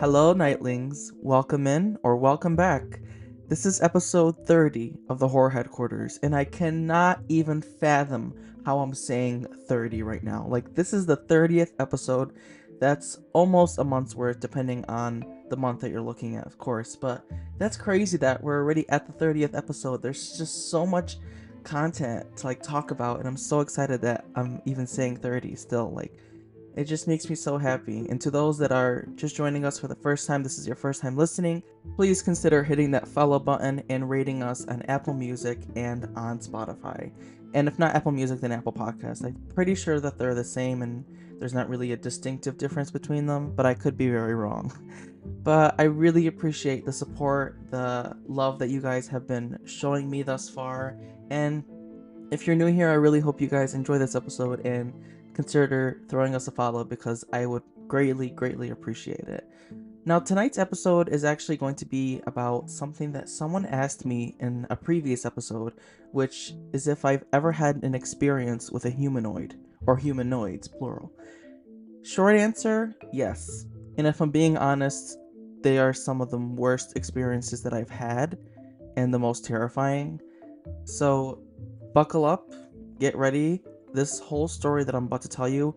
Hello, Nightlings. Welcome in or welcome back. This is episode 30 of the Horror Headquarters, and I cannot even fathom how I'm saying 30 right now. Like, this is the 30th episode. That's almost a month's worth, depending on the month that you're looking at, of course. But that's crazy that we're already at the 30th episode. There's just so much content to talk about, and I'm so excited that I'm even saying 30 still. It just makes me so happy. And to those that are just joining us for the first time, this is your first time listening, please consider hitting that follow button and rating us on Apple Music and on Spotify. And if not Apple Music, then Apple Podcasts. I'm pretty sure that they're the same and there's not really a distinctive difference between them, but I could be very wrong. But I really appreciate the support, the love that you guys have been showing me thus far. And if you're new here, I really hope you guys enjoy this episode and consider throwing us a follow because I would greatly appreciate it. Now, tonight's episode is actually going to be about something that someone asked me in a previous episode, which is if I've ever had an experience with a humanoid, or humanoids, plural. Short answer, yes. And if I'm being honest, they are some of the worst experiences that I've had and the most terrifying. So, buckle up, get ready. This whole story that I'm about to tell you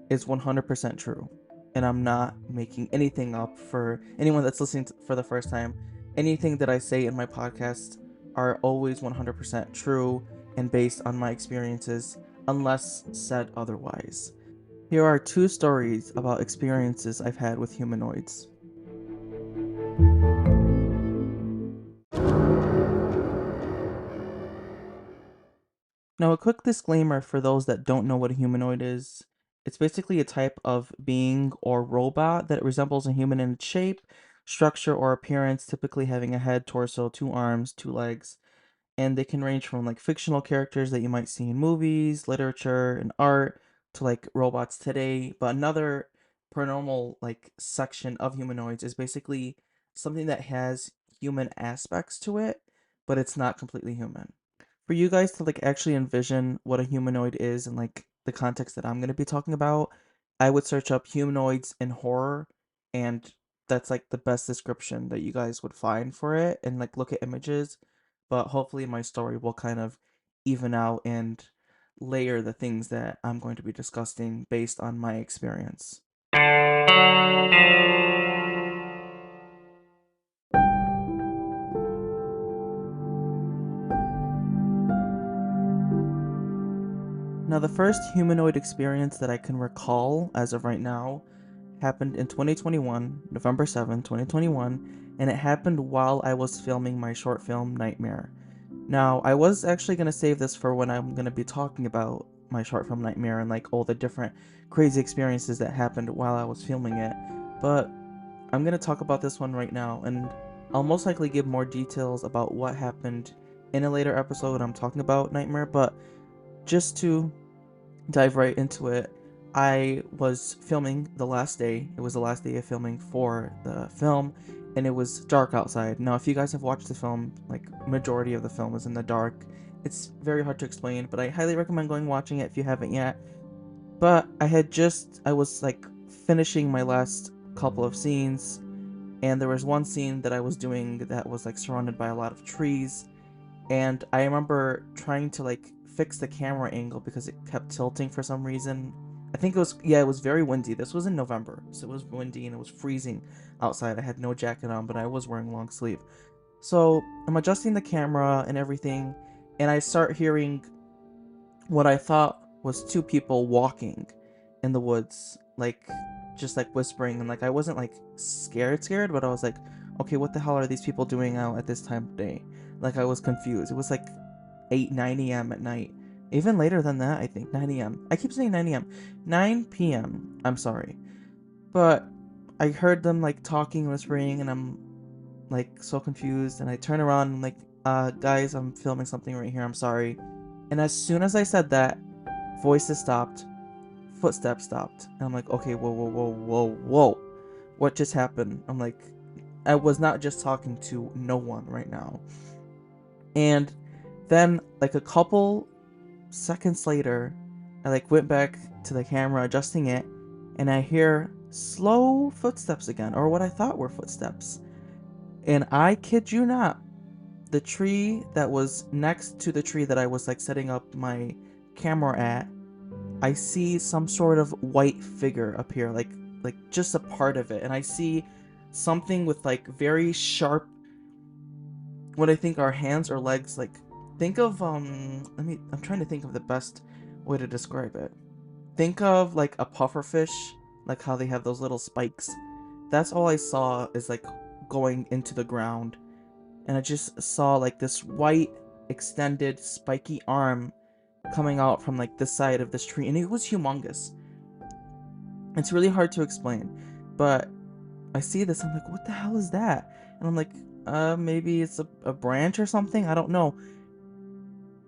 is 100% true. And I'm not making anything up for anyone that's listening for the first time. Anything that I say in my podcast are always 100% true and based on my experiences, unless said otherwise. Here are two stories about experiences I've had with humanoids. Now, a quick disclaimer for those that don't know what a humanoid is. It's basically a type of being or robot that resembles a human in shape, structure, or appearance, typically having a head, torso, two arms, two legs. And they can range from fictional characters that you might see in movies, literature, and art to robots today. But another paranormal section of humanoids is basically something that has human aspects to it, but it's not completely human. For you guys to actually envision what a humanoid is and the context that I'm going to be talking about, I would search up humanoids in horror, and that's the best description that you guys would find for it, and look at images. But hopefully my story will kind of even out and layer the things that I'm going to be discussing based on my experience. Now, the first humanoid experience that I can recall as of right now happened in 2021, November 7th, 2021, and it happened while I was filming my short film Nightmare. Now, I was actually going to save this for when I'm going to be talking about my short film Nightmare and all the different crazy experiences that happened while I was filming it, but I'm going to talk about this one right now, and I'll most likely give more details about what happened in a later episode when I'm talking about Nightmare, but just to dive right into it, I was filming the last day. It was the last day of filming for the film, and it was dark outside. Now, if you guys have watched the film, majority of the film is in the dark. It's very hard to explain, but I highly recommend going watching it if you haven't yet. But I was finishing my last couple of scenes, and there was one scene that I was doing that was surrounded by a lot of trees, and I remember trying to fix the camera angle because it kept tilting for some reason. I think it was very windy. This was in November, so it was windy and it was freezing outside. I had no jacket on, but I was wearing long sleeve. So I'm adjusting the camera and everything, and I start hearing what I thought was two people walking in the woods, just whispering, and I wasn't scared, but I was like, okay, what the hell are these people doing out at this time of day? I was confused. It was 8, 9 a.m. at night. Even later than that, I think. 9 a.m. I keep saying 9 a.m. 9 p.m. I'm sorry. But I heard them talking, whispering, and I'm so confused. And I turn around and I'm guys, I'm filming something right here. I'm sorry. And as soon as I said that, voices stopped, footsteps stopped. And I'm like, okay, whoa. What just happened? I was not just talking to no one right now. And then a couple seconds later, I went back to the camera adjusting it, and I hear slow footsteps again, or what I thought were footsteps. And I kid you not, the tree that was next to the tree that I was like setting up my camera at, I see some sort of white figure appear, like just a part of it, and I see something with like very sharp, what I think are hands or legs. Like, think of I'm trying to think of the best way to describe it. Think of like a pufferfish, like how they have those little spikes. That's all I saw is like going into the ground, and I just saw like this white extended spiky arm coming out from like this side of this tree, and it was humongous. It's really hard to explain, but I see this, I'm like, what the hell is that? And I'm like, maybe it's a branch or something, I don't know.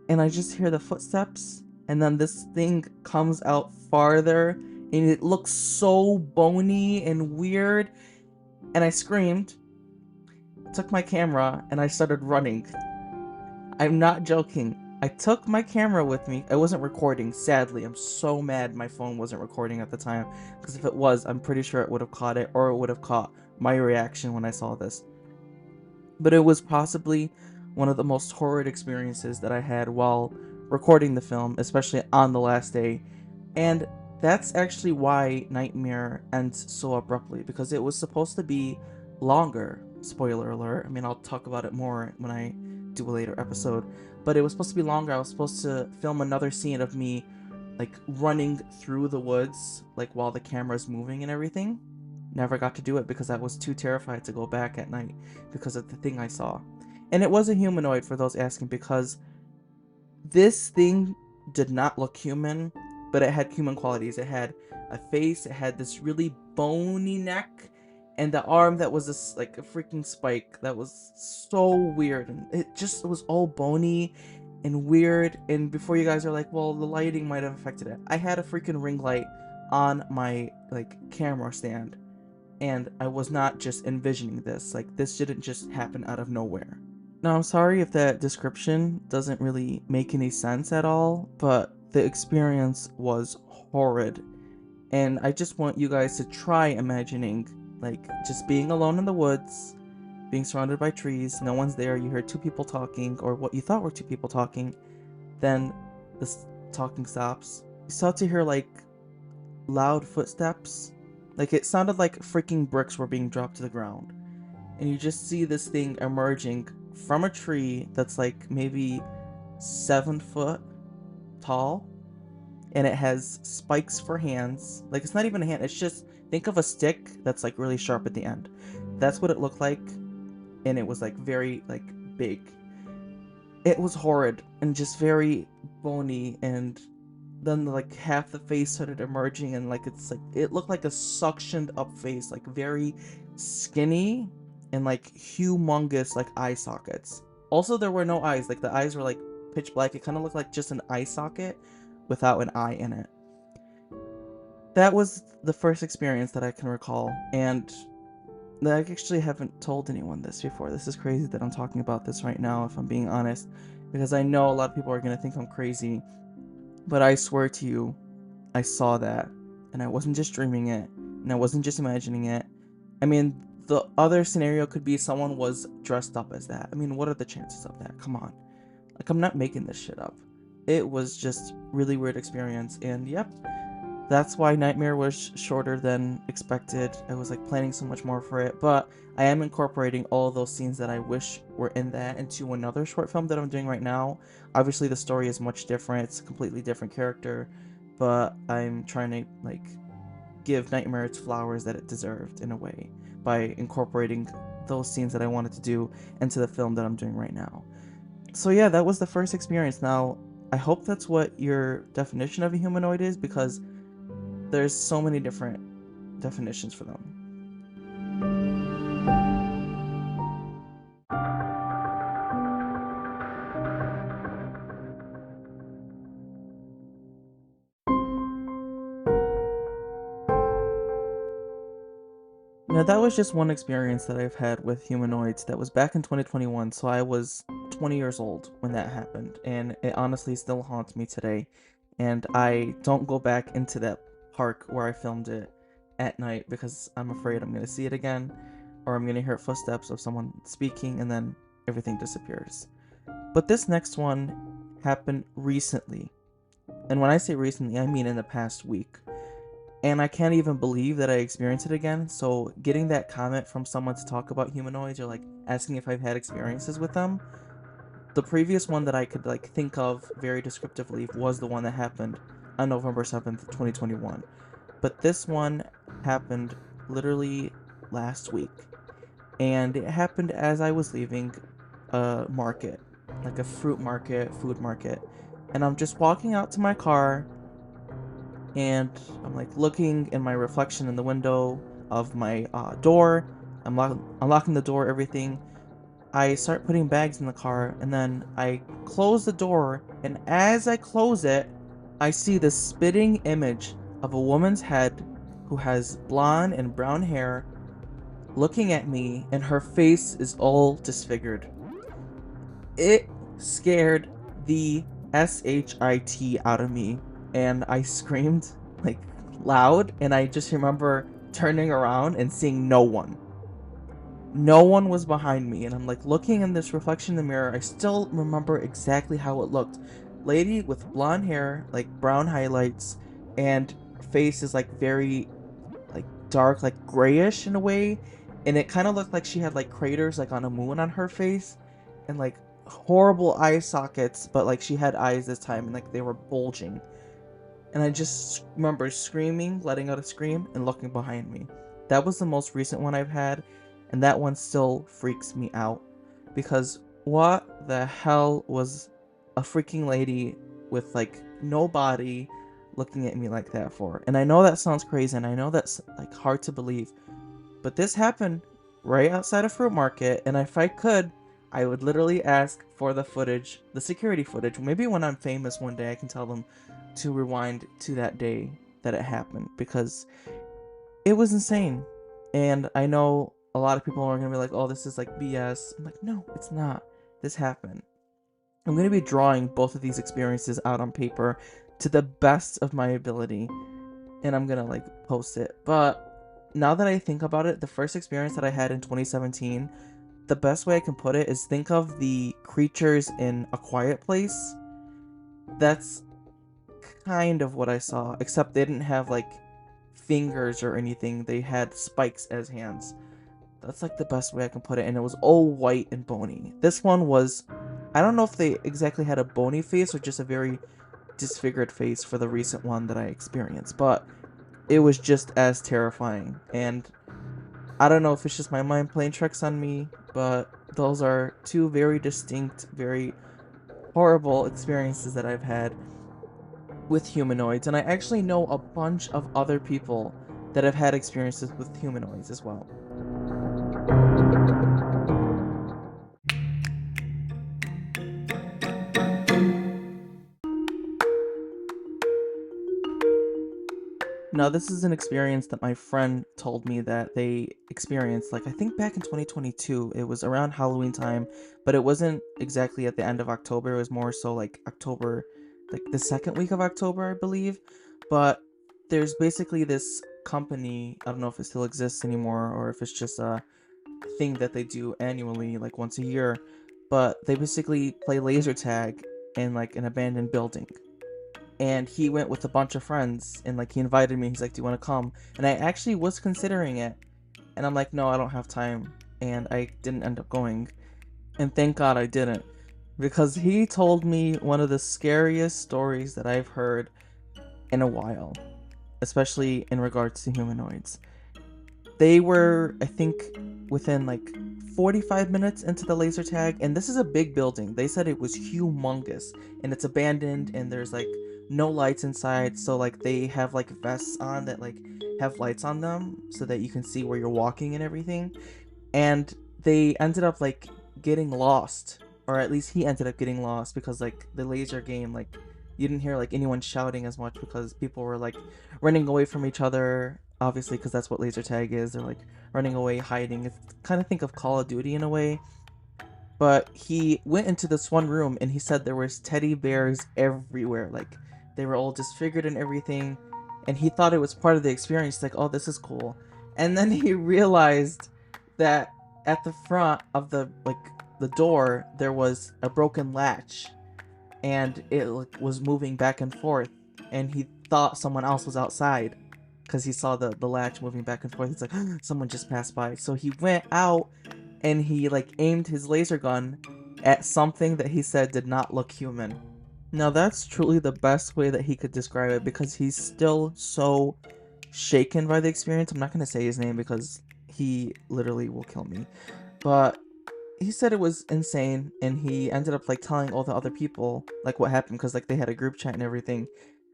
And I just hear the footsteps, and then this thing comes out farther, and it looks so bony and weird, and I screamed, took my camera, and I started running. I'm not joking. I took my camera with me. I wasn't recording, sadly. I'm so mad my phone wasn't recording at the time, because if it was, I'm pretty sure it would have caught it, or it would have caught my reaction when I saw this. But it was possibly one of the most horrid experiences that I had while recording the film, especially on the last day. And that's actually why Nightmare ends so abruptly, because it was supposed to be longer. Spoiler alert. I mean, I'll talk about it more when I do a later episode. But it was supposed to be longer. I was supposed to film another scene of me like running through the woods, like while the camera's moving and everything. Never got to do it because I was too terrified to go back at night because of the thing I saw. And it was a humanoid, for those asking, because this thing did not look human, but it had human qualities. It had a face, it had this really bony neck, and the arm that was this like a freaking spike that was so weird. And it was all bony and weird. And before you guys are like, well, the lighting might have affected it, I had a freaking ring light on my like camera stand, and I was not just envisioning this. Like, this didn't just happen out of nowhere. Now, I'm sorry if that description doesn't really make any sense at all, but the experience was horrid. And I just want you guys to try imagining, like, just being alone in the woods, being surrounded by trees, no one's there, you hear two people talking, or what you thought were two people talking, then this talking stops. You start to hear, like, loud footsteps. Like, it sounded like freaking bricks were being dropped to the ground. And you just see this thing emerging from a tree that's like maybe 7 foot tall, and it has spikes for hands. Like, it's not even a hand, it's just, think of a stick that's like really sharp at the end. That's what it looked like, and it was like very like big. It was horrid and just very bony, and then like half the face started emerging, and like it's like it looked like a suctioned up face, like very skinny and like humongous like eye sockets. Also, there were no eyes, like the eyes were like pitch black. It kind of looked like just an eye socket without an eye in it. That was the first experience that I can recall, and I actually haven't told anyone this before. This is crazy that I'm talking about this right now, if I'm being honest, because I know a lot of people are going to think I'm crazy, but I swear to you, I saw that, and I wasn't just dreaming it, and I wasn't just imagining it. I mean, the other scenario could be someone was dressed up as that. I mean, what are the chances of that? Come on. Like, I'm not making this shit up. It was just really weird experience, and yep, that's why Nightmare was shorter than expected. I was like planning so much more for it, but I am incorporating all of those scenes that I wish were in that into another short film that I'm doing right now. Obviously, the story is much different. It's a completely different character, but I'm trying to like give Nightmare its flowers that it deserved in a way by incorporating those scenes that I wanted to do into the film that I'm doing right now. So yeah, that was the first experience. Now, I hope that's what your definition of a humanoid is, because there's so many different definitions for them. Now, that was just one experience that I've had with humanoids. That was back in 2021, so I was 20 years old when that happened, and it honestly still haunts me today. And I don't go back into that park where I filmed it at night because I'm afraid I'm gonna see it again, or I'm gonna hear footsteps of someone speaking, and then everything disappears. But this next one happened recently. And when I say recently, I mean in the past week. And I can't even believe that I experienced it again. So getting that comment from someone to talk about humanoids, or like asking if I've had experiences with them, the previous one that I could like think of very descriptively was the one that happened on November 7th, 2021. But this one happened literally last week. And it happened as I was leaving a market, like a fruit market, food market. And I'm just walking out to my car, and I'm like looking in my reflection in the window of my door. Unlocking the door, everything. I start putting bags in the car, and then I close the door. And as I close it, I see this spitting image of a woman's head who has blonde and brown hair looking at me, and her face is all disfigured. It scared the shit out of me, and I screamed like loud, and I just remember turning around and seeing no one. No one was behind me, and I'm like looking in this reflection in the mirror. I still remember exactly how it looked. Lady with blonde hair, like brown highlights, and face is like very like dark, like grayish in a way, and it kind of looked like she had like craters like on a moon on her face, and like horrible eye sockets, but like she had eyes this time, and like they were bulging. And I just remember screaming, letting out a scream, and looking behind me. That was the most recent one I've had, and that one still freaks me out because what the hell was a freaking lady with like no body looking at me like that for? And I know that sounds crazy, and I know that's like hard to believe, but this happened right outside a fruit market, and if I could, I would literally ask for the footage, the security footage. Maybe when I'm famous one day, I can tell them to rewind to that day that it happened, because it was insane. And I know a lot of people are going to be like, oh, this is like BS. I'm like, no, it's not. This happened. I'm going to be drawing both of these experiences out on paper to the best of my ability, and I'm going to like post it. But now that I think about it, the first experience that I had in 2017, the best way I can put it is think of the creatures in A Quiet Place. That's kind of what I saw, except they didn't have like fingers or anything. They had spikes as hands. That's like the best way I can put it, and it was all white and bony. This one was, I don't know if they exactly had a bony face or just a very disfigured face for the recent one that I experienced, but it was just as terrifying. And I don't know if it's just my mind playing tricks on me, but those are two very distinct, very horrible experiences that I've had with humanoids. And I actually know a bunch of other people that have had experiences with humanoids as well. Now, this is an experience that my friend told me that they experienced, like, I think back in 2022. It was around Halloween time, but it wasn't exactly at the end of October. It was more so like October, like the second week of October, I believe. But there's basically this company, I don't know if it still exists anymore or if it's just a thing that they do annually, like once a year, but they basically play laser tag in like an abandoned building. And he went with a bunch of friends, and like he invited me. He's like, do you want to come? And I actually was considering it, and I'm like, no, I don't have time. And I didn't end up going, and thank God I didn't, because he told me one of the scariest stories that I've heard in a while, especially in regards to humanoids. They were, I think, within like 45 minutes into the laser tag, and this is a big building. They said it was humongous, and it's abandoned, and there's like no lights inside, so like they have like vests on that like have lights on them so that you can see where you're walking and everything. And they ended up like getting lost, or at least he ended up getting lost, because like the laser game, like you didn't hear like anyone shouting as much because people were like running away from each other, obviously, because that's what laser tag is. They're like running away, hiding. It's kind of think of Call of Duty in a way. But he went into this one room, and he said there was teddy bears everywhere, like they were all disfigured and everything. and he thought it was part of the experience. Like, oh, this is cool. And then he realized that at the front of the door there was a broken latch, and it like, was moving back and forth, and he thought someone else was outside because he saw the latch moving back and forth. He's like, someone just passed by. So he went out and he like aimed his laser gun at something that he said did not look human. Now that's truly the best way that he could describe it, because he's still so shaken by the experience. I'm not gonna say his name because he literally will kill me. But he said it was insane, and he ended up like telling all the other people like what happened, because like they had a group chat and everything,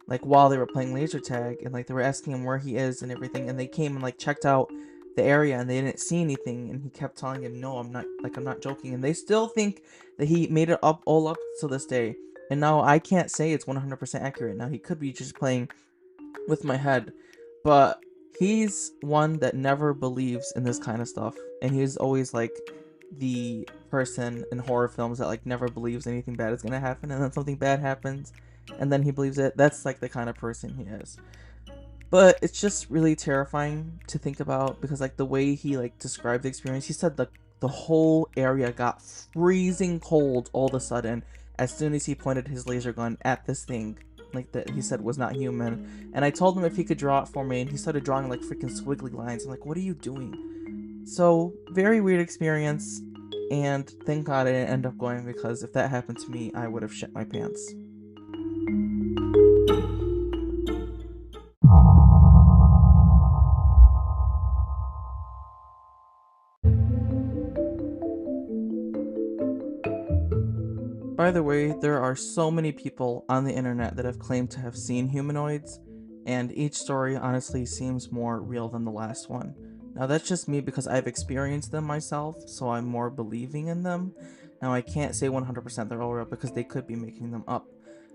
like while they were playing laser tag, and like they were asking him where he is and everything, and they came and like checked out the area and they didn't see anything, and he kept telling him, no, I'm not joking, and they still think that he made it up all up to this day. And now I can't say it's 100% accurate. Now he could be just playing with my head, but he's one that never believes in this kind of stuff, and he's always like the person in horror films that like never believes anything bad is gonna happen, and then something bad happens and then he believes it. That's like the kind of person he is. But it's just really terrifying to think about, because like the way he like described the experience, he said the whole area got freezing cold all of a sudden as soon as he pointed his laser gun at this thing, like that he said was not human. And I told him if he could draw it for me, and he started drawing like freaking squiggly lines. I'm like, what are you doing? So very weird experience, and thank God I didn't end up going, because if that happened to me, I would have shit my pants. By the way, there are so many people on the internet that have claimed to have seen humanoids, and each story honestly seems more real than the last one. Now, that's just me because I've experienced them myself, so I'm more believing in them. Now, I can't say 100% they're all real, because they could be making them up,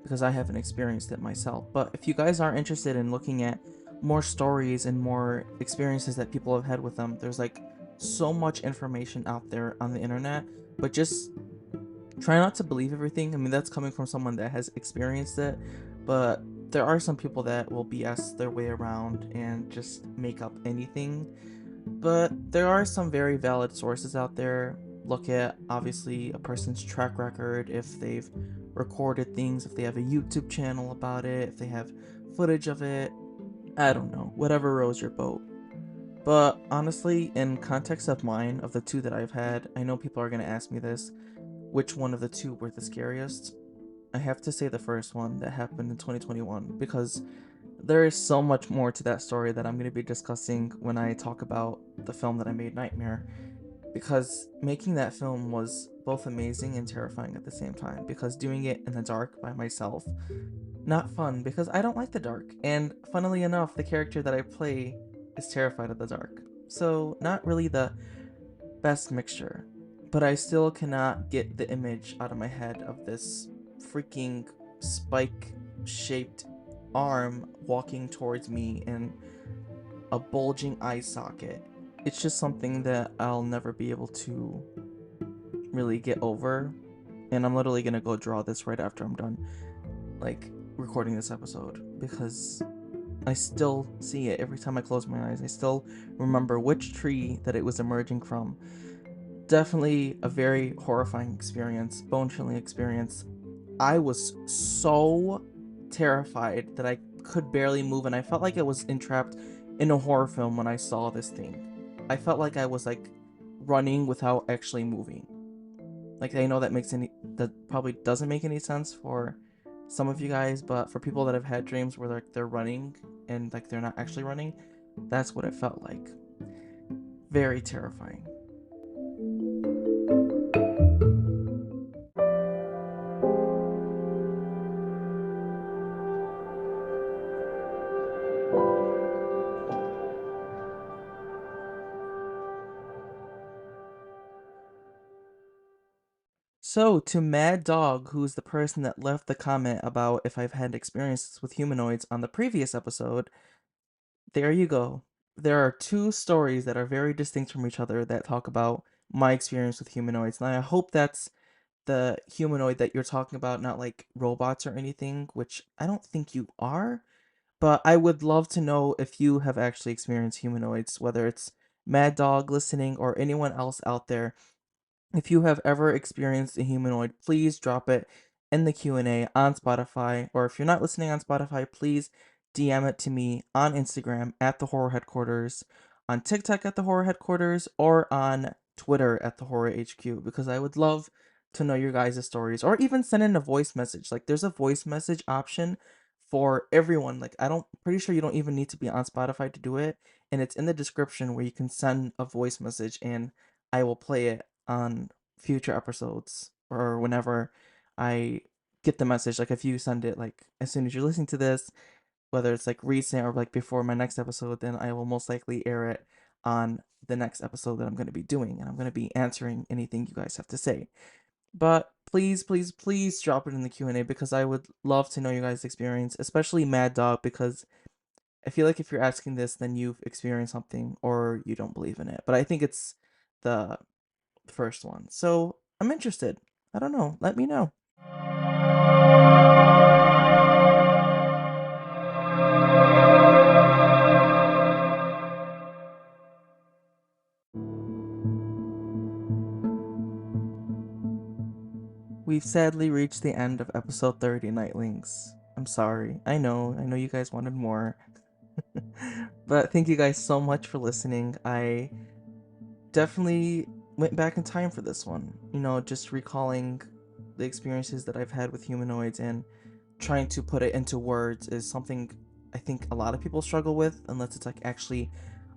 because I haven't experienced it myself. But if you guys are interested in looking at more stories and more experiences that people have had with them, there's like so much information out there on the internet. But just try not to believe everything. I mean, that's coming from someone that has experienced it, but there are some people that will BS their way around and just make up anything. But there are some very valid sources out there. Look at obviously a person's track record, if they've recorded things, if they have a YouTube channel about it, if they have footage of it. I don't know, whatever rows your boat. But honestly, in context of mine, of the two that I've had, I know people are going to ask me this, which one of the two were the scariest? I have to say the first one that happened in 2021, because there is so much more to that story that I'm going to be discussing when I talk about the film that I made, Nightmare. Because making that film was both amazing and terrifying at the same time, because doing it in the dark by myself, not fun, because I don't like the dark, and funnily enough, the character that I play is terrified of the dark. So, not really the best mixture. But I still cannot get the image out of my head of this freaking spike shaped arm walking towards me in a bulging eye socket. It's just something that I'll never be able to really get over. And I'm literally gonna go draw this right after I'm done, like, recording this episode, because I still see it every time I close my eyes. I still remember which tree that it was emerging from. Definitely a very horrifying experience, bone chilling experience. I was so terrified that I could barely move, and I felt like I was entrapped in a horror film when I saw this thing. I felt like I was like running without actually moving. Like, I know that probably doesn't make any sense for some of you guys, but for people that have had dreams where like they're running and like they're not actually running, that's what it felt like. Very terrifying. So, to Mad Dog, who's the person that left the comment about if I've had experiences with humanoids on the previous episode, there you go. There are two stories that are very distinct from each other that talk about my experience with humanoids. And I hope that's the humanoid that you're talking about, not like robots or anything, which I don't think you are. But I would love to know if you have actually experienced humanoids, whether it's Maddog listening or anyone else out there. If you have ever experienced a humanoid, please drop it in the Q&A on Spotify, or if you're not listening on Spotify, please DM it to me on Instagram at the Horror Headquarters, on TikTok at the Horror Headquarters, or on Twitter at the Horror HQ, because I would love to know your guys' stories, or even send in a voice message. Like, there's a voice message option for everyone. Like, pretty sure you don't even need to be on Spotify to do it, and it's in the description where you can send a voice message and I will play it on future episodes or whenever I get the message. Like, if you send it like as soon as you're listening to this, whether it's like recent or like before my next episode, then I will most likely air it on the next episode that I'm going to be doing, and I'm going to be answering anything you guys have to say. But please, please, please drop it in the Q&A, because I would love to know your guys' experience, especially Maddog, because I feel like if you're asking this, then you've experienced something or you don't believe in it. But I think it's the first one. So I'm interested. I don't know. Let me know. We've sadly reached the end of episode 30, Nightlings. I'm sorry. I know you guys wanted more. But thank you guys so much for listening. I definitely went back in time for this one. Just recalling the experiences that I've had with humanoids and trying to put it into words is something I think a lot of people struggle with, unless it's like actually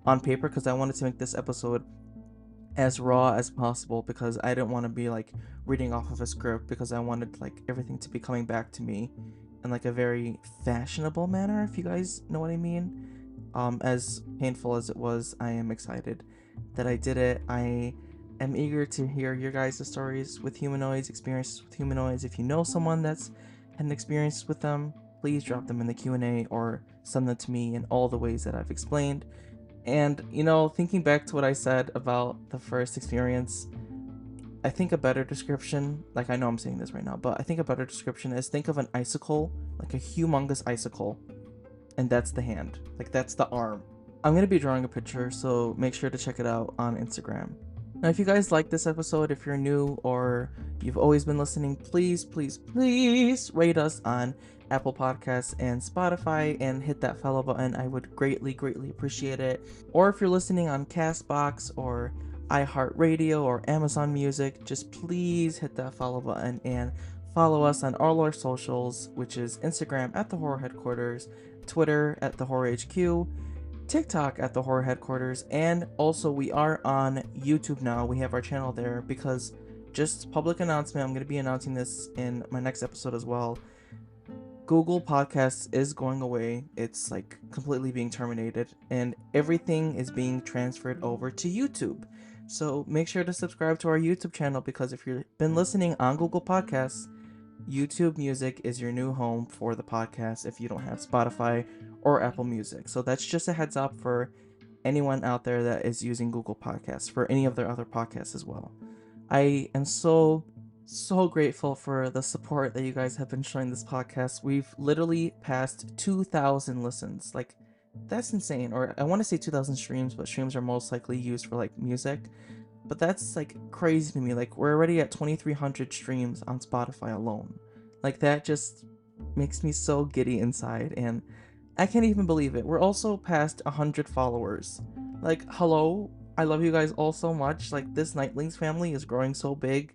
on paper, because I wanted to make this episode as raw as possible, because I didn't want to be like reading off of a script, because I wanted like everything to be coming back to me in like a very fashionable manner, if you guys know what I mean. As painful as it was, I am excited that I did it. I am eager to hear your guys' stories with humanoids, experiences with humanoids. If you know someone that's had an experience with them, please drop them in the Q&A or send them to me in all the ways that I've explained. And, thinking back to what I said about the first experience, I think a better description, like I know I'm saying this right now, but I think a better description is think of an icicle, like a humongous icicle, and that's the hand. Like, that's the arm. I'm going to be drawing a picture, so make sure to check it out on Instagram. Now, if you guys like this episode, if you're new or you've always been listening, please, please, please rate us on Apple Podcasts and Spotify and hit that follow button. I would greatly, greatly appreciate it. Or if you're listening on Castbox or iHeartRadio or Amazon Music, just please hit that follow button and follow us on all our socials, which is Instagram at the Horror Headquarters, Twitter at the Horror HQ, TikTok at the Horror Headquarters, and also we are on YouTube now. We have our channel there, because just public announcement, I'm going to be announcing this in my next episode as well. Google Podcasts is going away. It's like completely being terminated, and everything is being transferred over to YouTube. So make sure to subscribe to our YouTube channel, because if you've been listening on Google Podcasts, YouTube Music is your new home for the podcast if you don't have Spotify or Apple Music. So that's just a heads up for anyone out there that is using Google Podcasts, for any of their other podcasts as well. I am so grateful for the support that you guys have been showing this podcast. We've literally passed 2,000 listens. Like, that's insane. Or I want to say 2,000 streams, but streams are most likely used for like music. But that's like crazy to me. Like, we're already at 2,300 streams on Spotify alone. Like, that just makes me so giddy inside, and I can't even believe it. We're also past 100 followers. Like, hello, I love you guys all so much. Like, this Nightlings family is growing so big,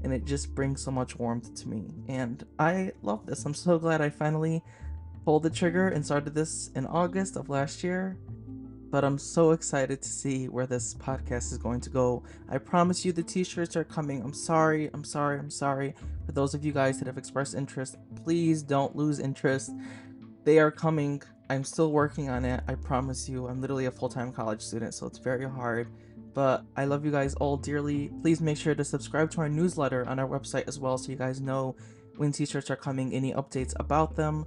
and it just brings so much warmth to me. And I love this. I'm so glad I finally pulled the trigger and started this in August of last year. But I'm so excited to see where this podcast is going to go. I promise you the t-shirts are coming. I'm sorry. For those of you guys that have expressed interest, please don't lose interest. They are coming. I'm still working on it. I promise you. I'm literally a full-time college student, so it's very hard. But I love you guys all dearly. Please make sure to subscribe to our newsletter on our website as well, so you guys know when t-shirts are coming, any updates about them.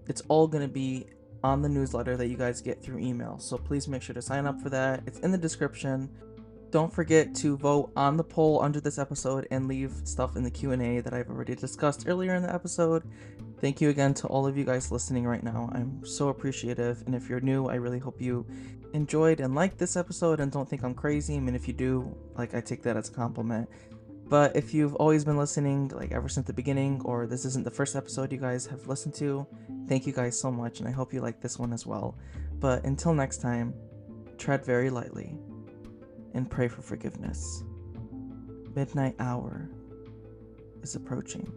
It's all going to be on the newsletter that you guys get through email. So please make sure to sign up for that. It's in the description. Don't forget to vote on the poll under this episode and leave stuff in the Q&A that I've already discussed earlier in the episode. Thank you again to all of you guys listening right now. I'm so appreciative, and if you're new, I really hope you enjoyed and liked this episode and don't think I'm crazy. I mean, if you do, like, I take that as a compliment. But if you've always been listening, like, ever since the beginning, or this isn't the first episode you guys have listened to, thank you guys so much, and I hope you like this one as well. But until next time, tread very lightly and pray for forgiveness. Midnight hour is approaching.